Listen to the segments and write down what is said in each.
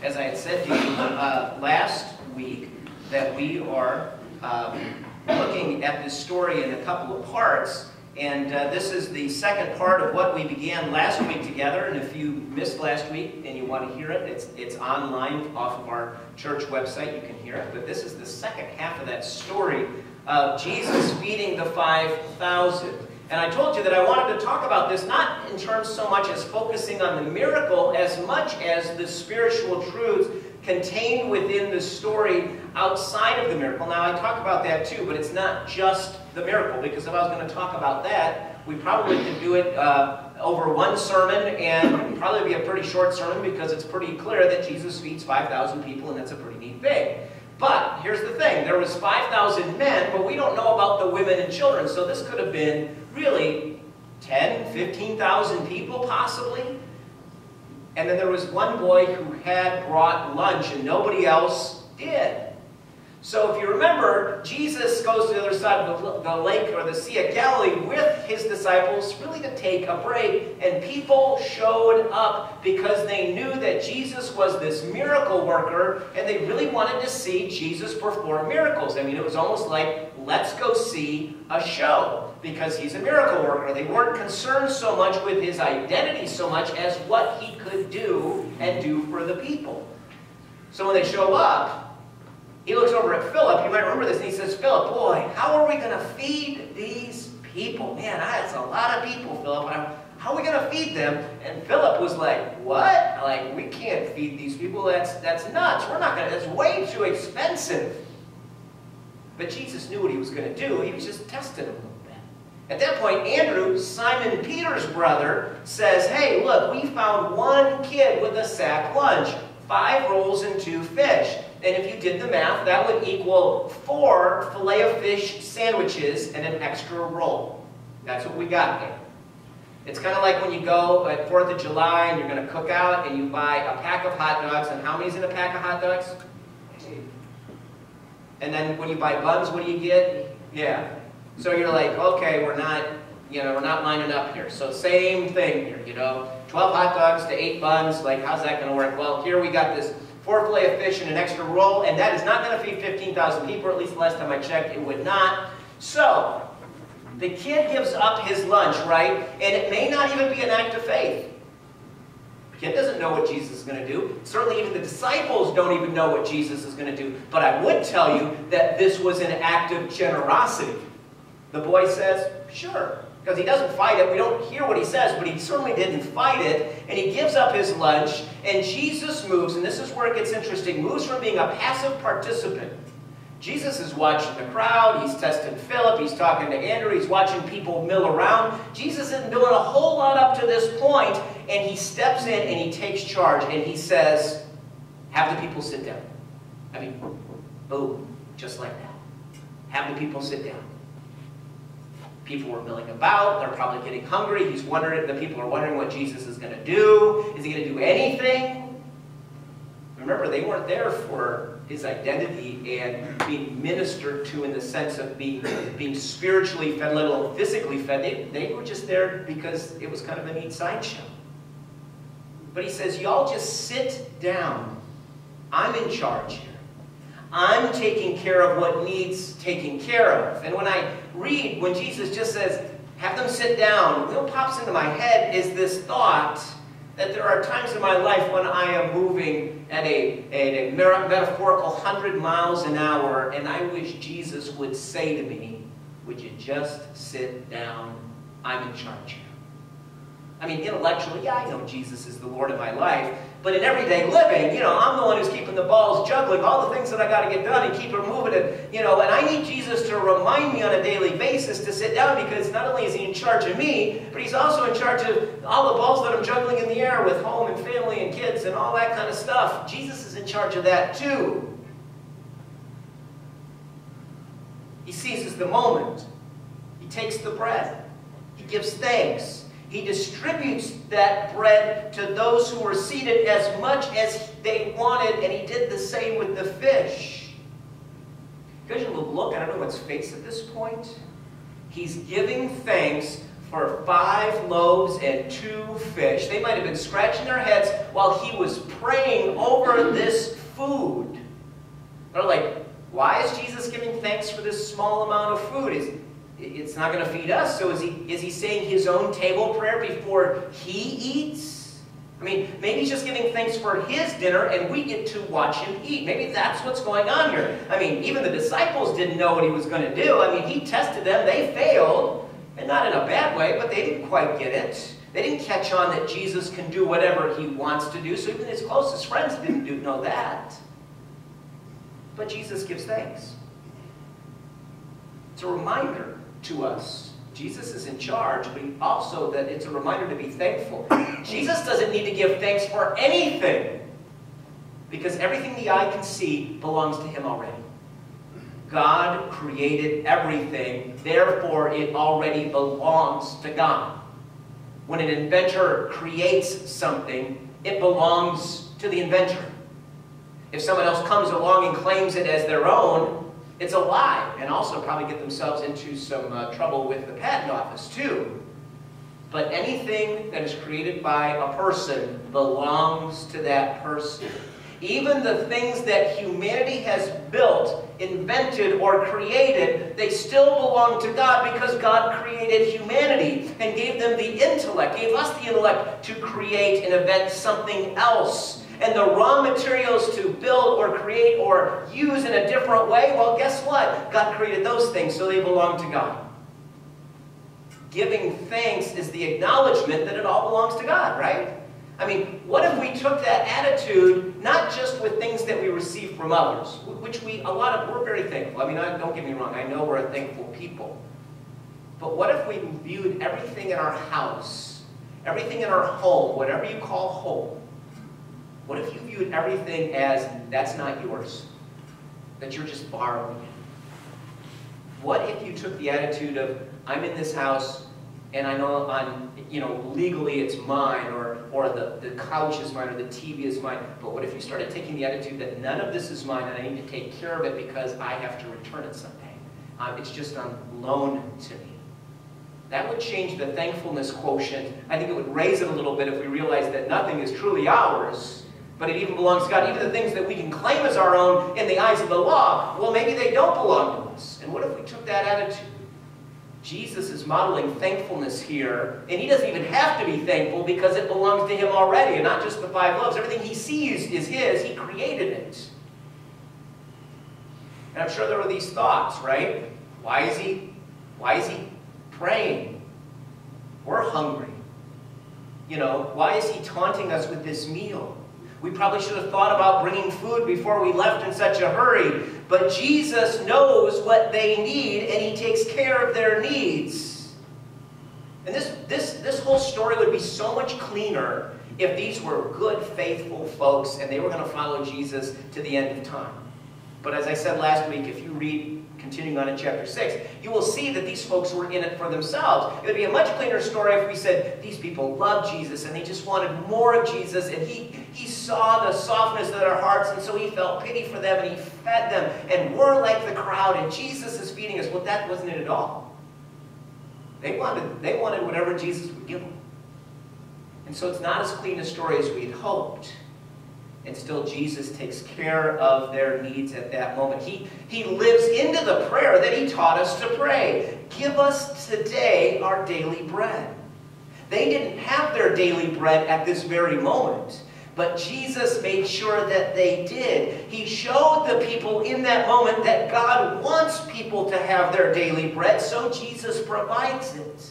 as I had said to you last week, that we are looking at this story in a couple of parts. And this is the second part of what we began last week together. And if you missed last week and you want to hear it, it's online off of our church website. You can hear it. But this is the second half of that story of Jesus feeding the 5,000. And I told you that I wanted to talk about this not in terms so much as focusing on the miracle as much as the spiritual truths contained within the story outside of the miracle. Now, I talk about that too, but it's not just the miracle, because if I was going to talk about that, we probably could do it over one sermon, and it would probably be a pretty short sermon because it's pretty clear that Jesus feeds 5,000 people, and that's a pretty neat thing. But here's the thing. There was 5,000 men, but we don't know about the women and children, so this could have been really 10, 15,000 people possibly. And then there was one boy who had brought lunch and nobody else did. So if you remember, Jesus goes to the other side of the lake or the Sea of Galilee with his disciples really to take a break. And people showed up because they knew that Jesus was this miracle worker and they really wanted to see Jesus perform miracles. I mean, it was almost like, let's go see a show because he's a miracle worker. They weren't concerned so much with his identity so much as what he could do and do for the people. So when they show up, he looks over at Philip. You might remember this. And he says, Philip, boy, how are we going to feed these people? Man, that's a lot of people, Philip. How are we going to feed them? And Philip was like, what? Like, we can't feed these people. That's nuts. We're not going to. That's way too expensive. But Jesus knew what he was going to do. He was just testing him a little bit. At that point, Andrew, Simon Peter's brother, says, hey, look, we found one kid with a sack lunch, 5 rolls and 2 fish. And if you did the math, that would equal 4 filet-o-fish sandwiches and an extra roll. That's what we got there. It's kind of like when you go at 4th of July and you're going to cook out and you buy a pack of hot dogs. And how many's in a pack of hot dogs? 8. And then when you buy buns, what do you get? Yeah. So you're like, okay, we're not lining up here. So same thing here, 12 hot dogs to 8 buns. Like, how's that going to work? Well, here we got this 4 filet of fish and an extra roll, and that is not going to feed 15,000 people, or at least the last time I checked, it would not. So, the kid gives up his lunch, right? And it may not even be an act of faith. The kid doesn't know what Jesus is going to do. Certainly even the disciples don't even know what Jesus is going to do. But I would tell you that this was an act of generosity. The boy says, sure. Because he doesn't fight it. We don't hear what he says, but he certainly didn't fight it. And he gives up his lunch, and Jesus moves, and this is where it gets interesting, moves from being a passive participant. Jesus is watching the crowd, he's testing Philip, he's talking to Andrew, he's watching people mill around. Jesus isn't doing a whole lot up to this point, and he steps in and he takes charge, and he says, have the people sit down. I mean, boom, just like that. Have the people sit down. People were milling about. They're probably getting hungry. The people are wondering what Jesus is going to do. Is he going to do anything? Remember, they weren't there for his identity and being ministered to in the sense of being spiritually fed, let alone physically fed. They were just there because it was kind of a neat sideshow. But he says, y'all just sit down. I'm in charge here. I'm taking care of what needs taking care of. And when I read, when Jesus just says, have them sit down, what pops into my head is this thought that there are times in my life when I am moving at a metaphorical 100 miles an hour, and I wish Jesus would say to me, would you just sit down? I'm in charge here. I mean, intellectually, yeah, I know Jesus is the Lord of my life, but in everyday living, I'm the one who's keeping the balls juggling, all the things that I got to get done and keep it moving, and I need Jesus to remind me on a daily basis to sit down, because not only is he in charge of me, but he's also in charge of all the balls that I'm juggling in the air with home and family and kids and all that kind of stuff. Jesus is in charge of that too. He seizes the moment. He takes the bread. He gives thanks. He distributes that bread to those who were seated as much as they wanted, and he did the same with the fish. Because you look, I don't know what's face at this point. He's giving thanks for 5 loaves and 2 fish. They might have been scratching their heads while he was praying over this food. They're like, why is Jesus giving thanks for this small amount of food? It's not going to feed us, so is he saying his own table prayer before he eats? I mean, maybe he's just giving thanks for his dinner and we get to watch him eat. Maybe that's what's going on here. I mean, even the disciples didn't know what he was going to do. I mean, he tested them, they failed. And not in a bad way, but they didn't quite get it. They didn't catch on that Jesus can do whatever he wants to do, so even his closest friends didn't know that. But Jesus gives thanks. It's a reminder to us. Jesus is in charge, but also that it's a reminder to be thankful. Jesus doesn't need to give thanks for anything, because everything the eye can see belongs to him already. God created everything, therefore it already belongs to God. When an inventor creates something, it belongs to the inventor. If someone else comes along and claims it as their own, it's a lie, and also probably get themselves into some trouble with the patent office too. But anything that is created by a person belongs to that person. Even the things that humanity has built, invented, or created, they still belong to God because God created humanity and gave them the intellect, gave us the intellect to create and invent something else. And the raw materials to build or create or use in a different way, well, guess what? God created those things, so they belong to God. Giving thanks is the acknowledgement that it all belongs to God, right? I mean, what if we took that attitude, not just with things that we receive from others, which we're very thankful. I mean, don't get me wrong, I know we're a thankful people. But what if we viewed everything in our house, everything in our home, whatever you call home, what if you viewed everything as, that's not yours, that you're just borrowing it? What if you took the attitude of, I'm in this house, and I know legally it's mine, or the couch is mine, or the TV is mine. But what if you started taking the attitude that none of this is mine, and I need to take care of it because I have to return it someday? It's just on loan to me. That would change the thankfulness quotient. I think it would raise it a little bit if we realized that nothing is truly ours, but it even belongs to God. Even the things that we can claim as our own in the eyes of the law, well, maybe they don't belong to us. And what if we took that attitude? Jesus is modeling thankfulness here, and he doesn't even have to be thankful because it belongs to him already, and not just the 5 loaves. Everything he sees is his. He created it. And I'm sure there were these thoughts, right? Why is he praying? We're hungry. Why is he taunting us with this meal? We probably should have thought about bringing food before we left in such a hurry. But Jesus knows what they need, and he takes care of their needs. And this whole story would be so much cleaner if these were good, faithful folks, and they were going to follow Jesus to the end of time. But as I said last week, if you read, continuing on in chapter 6, you will see that these folks were in it for themselves. It would be a much cleaner story if we said, these people loved Jesus, and they just wanted more of Jesus, and he saw the softness of their hearts, and so he felt pity for them, and he fed them, and we're like the crowd, and Jesus is feeding us. Well, that wasn't it at all. They wanted whatever Jesus would give them. And so it's not as clean a story as we had hoped. And still Jesus takes care of their needs at that moment. He lives into the prayer that he taught us to pray. Give us today our daily bread. They didn't have their daily bread at this very moment, but Jesus made sure that they did. He showed the people in that moment that God wants people to have their daily bread, so Jesus provides it.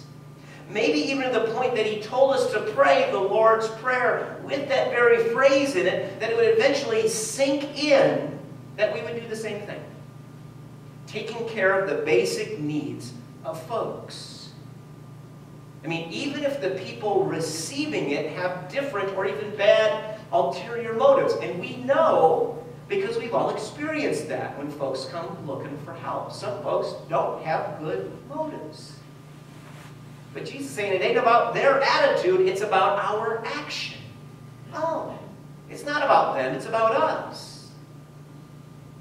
Maybe even to the point that he told us to pray the Lord's Prayer with that very phrase in it, that it would eventually sink in that we would do the same thing. Taking care of the basic needs of folks. I mean, even if the people receiving it have different or even bad ulterior motives. And we know, because we've all experienced that when folks come looking for help. Some folks don't have good motives. But Jesus is saying it ain't about their attitude, it's about our action. Oh, it's not about them, it's about us.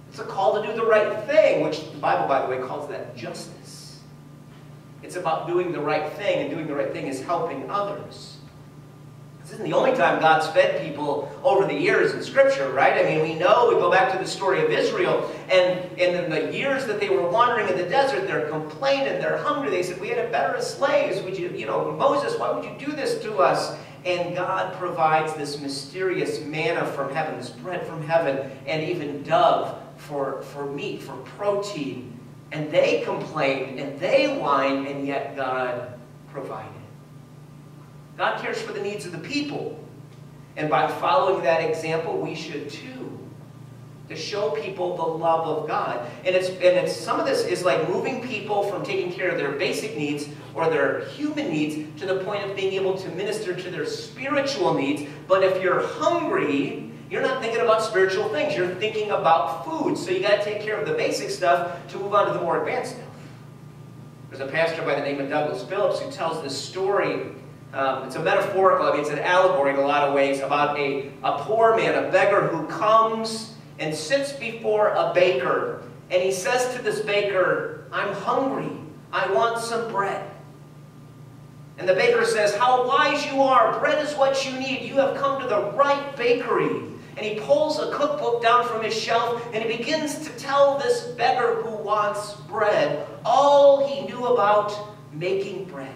It's a call to do the right thing, which the Bible, by the way, calls that justice. It's about doing the right thing, and doing the right thing is helping others. This isn't the only time God's fed people over the years in Scripture, right? I mean, we go back to the story of Israel, and in the years that they were wandering in the desert, they're complaining, they're hungry. They said, we had it better as slaves. Would you, Moses, why would you do this to us? And God provides this mysterious manna from heaven, this bread from heaven, and even dove for meat, for protein. And they complained, and they whined, and yet God provided. God cares for the needs of the people. And by following that example, we should too. To show people the love of God. And some of this is like moving people from taking care of their basic needs or their human needs to the point of being able to minister to their spiritual needs. But if you're hungry, you're not thinking about spiritual things. You're thinking about food. So you got to take care of the basic stuff to move on to the more advanced stuff. There's a pastor by the name of Douglas Phillips who tells this story. It's a metaphorical, it's an allegory in a lot of ways, about a poor man, a beggar who comes and sits before a baker. And he says to this baker, I'm hungry. I want some bread. And the baker says, how wise you are. Bread is what you need. You have come to the right bakery. And he pulls a cookbook down from his shelf and he begins to tell this beggar who wants bread all he knew about making bread.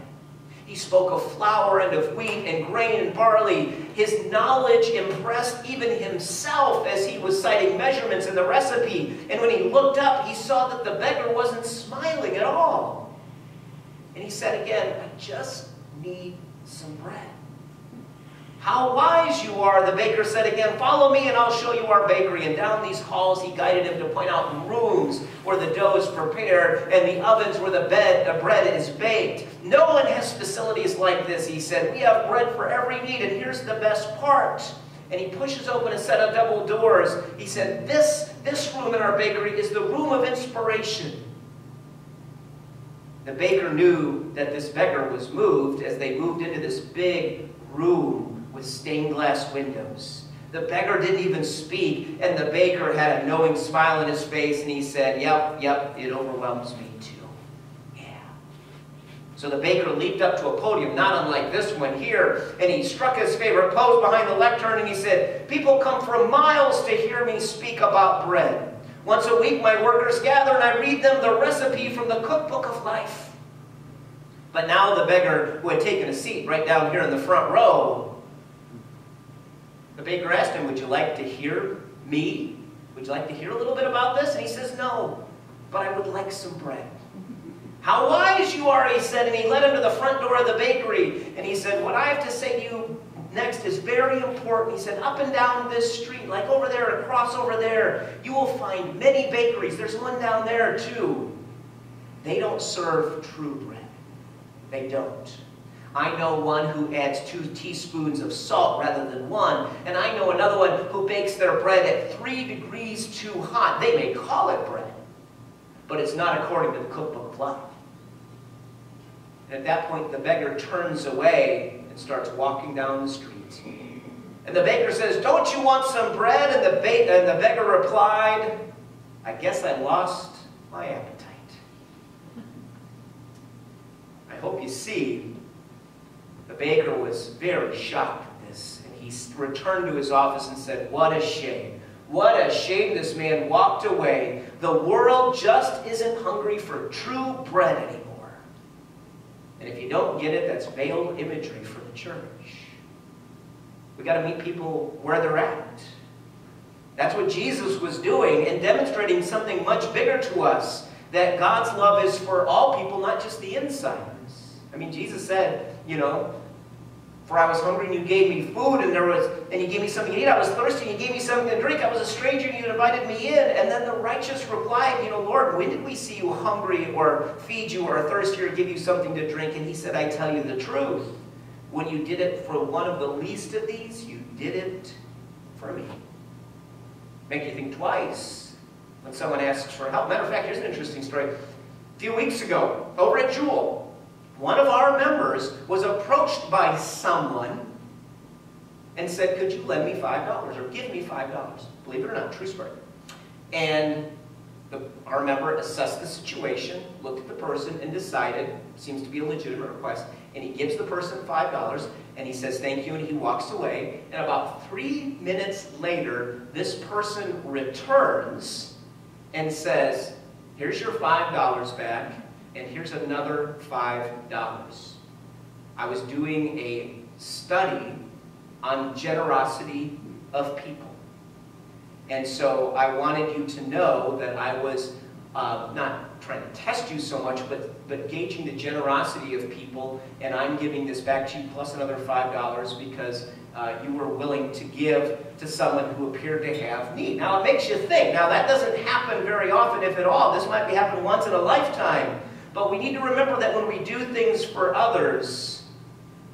He spoke of flour and of wheat and grain and barley. His knowledge impressed even himself as he was citing measurements in the recipe. And when he looked up, he saw that the beggar wasn't smiling at all. And he said again, I just need some bread. How wise you are, the baker said again. Follow me and I'll show you our bakery. And down these halls he guided him to point out rooms where the dough is prepared and the ovens where the bread is baked. No one has facilities like this, he said. We have bread for every need, and here's the best part. And he pushes open a set of double doors. He said, this room in our bakery is the room of inspiration. The baker knew that this beggar was moved as they moved into this big room with stained glass windows. The beggar didn't even speak, and the baker had a knowing smile on his face, and he said, yep, it overwhelms me too. Yeah. So the baker leaped up to a podium, not unlike this one here, and he struck his favorite pose behind the lectern, and he said, people come from miles to hear me speak about bread. Once a week my workers gather, and I read them the recipe from the cookbook of life. But now the beggar, who had taken a seat right down here in the front row, the baker asked him, would you like to hear me? Would you like to hear a little bit about this? And he says, no, but I would like some bread. How wise you are, he said, and he led him to the front door of the bakery. And he said, what I have to say to you next is very important. He said, up and down this street, like over there and across over there, you will find many bakeries. There's one down there too. They don't serve true bread. They don't. I know one who adds 2 teaspoons of salt rather than 1, and I know another one who bakes their bread at 3 degrees too hot. They may call it bread, but it's not according to the cookbook of life. And at that point, the beggar turns away and starts walking down the street. And the baker says, don't you want some bread? And the beggar replied, I guess I lost my appetite. I hope you see, the baker was very shocked at this, and he returned to his office and said, what a shame. What a shame this man walked away. The world just isn't hungry for true bread anymore. And if you don't get it, that's veiled imagery for the church. We've got to meet people where they're at. That's what Jesus was doing and demonstrating something much bigger to us, that God's love is for all people, not just the insiders. I mean, Jesus said, for I was hungry and you gave me food, and you gave me something to eat. I was thirsty and you gave me something to drink. I was a stranger and you invited me in. And then the righteous replied, Lord, when did we see you hungry or feed you or thirsty or give you something to drink? And he said, I tell you the truth. When you did it for one of the least of these, you did it for me. Make you think twice when someone asks for help. Matter of fact, here's an interesting story. A few weeks ago, over at Jewel, one of our members was approached by someone and said, could you lend me $5 or give me $5? Believe it or not, true story. And Our member assessed the situation, looked at the person, and decided, seems to be a legitimate request, and he gives the person $5, and he says thank you, and he walks away. And about 3 minutes later, this person returns and says, here's your $5 back, and here's another $5. I was doing a study on generosity of people. And so I wanted you to know that I was not trying to test you so much, but gauging the generosity of people, and I'm giving this back to you plus another $5 because you were willing to give to someone who appeared to have need. Now it makes you think. Now that doesn't happen very often, if at all. This might be happening once in a lifetime. But we need to remember that when we do things for others,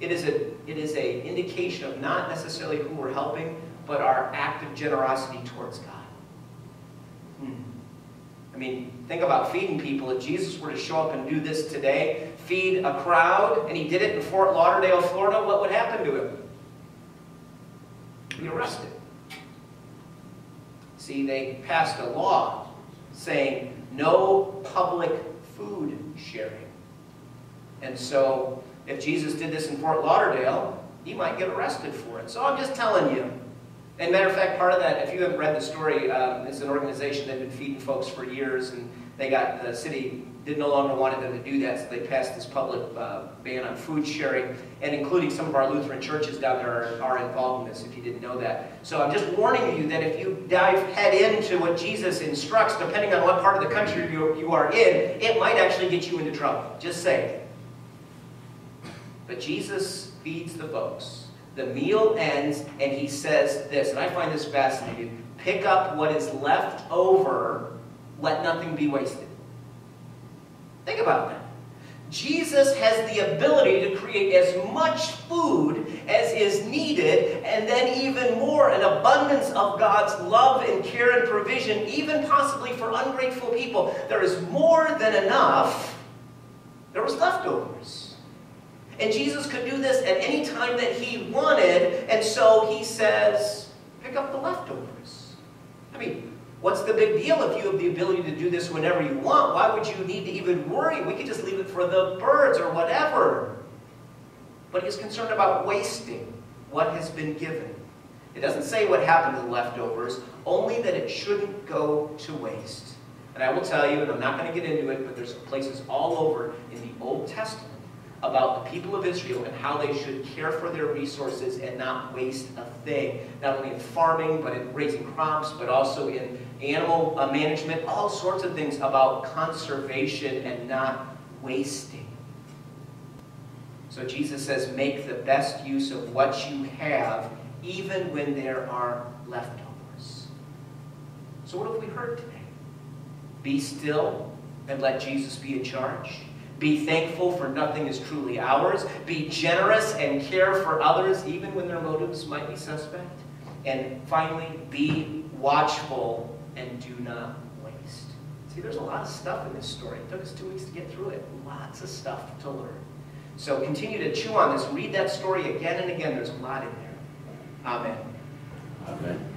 it is an indication of not necessarily who we're helping, but our act of generosity towards God. I mean, think about feeding people. If Jesus were to show up and do this today, feed a crowd, and he did it in Fort Lauderdale, Florida, what would happen to him? He'd be arrested. See, they passed a law saying no public food sharing. And so, if Jesus did this in Fort Lauderdale, he might get arrested for it. So I'm just telling you. And matter of fact, part of that, if you haven't read the story, it's an organization that had been feeding folks for years, and the city no longer wanted them to do that, so they passed this public ban on food sharing, and including some of our Lutheran churches down there are involved in this, if you didn't know that. So I'm just warning you that if you dive head into what Jesus instructs, depending on what part of the country you are in, it might actually get you into trouble. Just saying. But Jesus feeds the folks. The meal ends, and he says this, and I find this fascinating: pick up what is left over, let nothing be wasted. Think about that. Jesus has the ability to create as much food as is needed, and then even more, an abundance of God's love and care and provision, even possibly for ungrateful people. There is more than enough. There was leftovers. And Jesus could do this at any time that he wanted, and so he says, pick up the leftovers. I mean, what's the big deal if you have the ability to do this whenever you want? Why would you need to even worry? We could just leave it for the birds or whatever. But he's concerned about wasting what has been given. It doesn't say what happened to the leftovers, only that it shouldn't go to waste. And I will tell you, and I'm not going to get into it, but there's places all over in the Old Testament about the people of Israel and how they should care for their resources and not waste a thing. Not only in farming, but in raising crops, but also in animal management, all sorts of things about conservation and not wasting. So Jesus says, make the best use of what you have, even when there are leftovers. So what have we heard today? Be still and let Jesus be in charge. Be thankful, for nothing is truly ours. Be generous and care for others, even when their motives might be suspect. And finally, be watchful and do not waste. See, there's a lot of stuff in this story. It took us 2 weeks to get through it. Lots of stuff to learn. So continue to chew on this. Read that story again and again. There's a lot in there. Amen. Amen.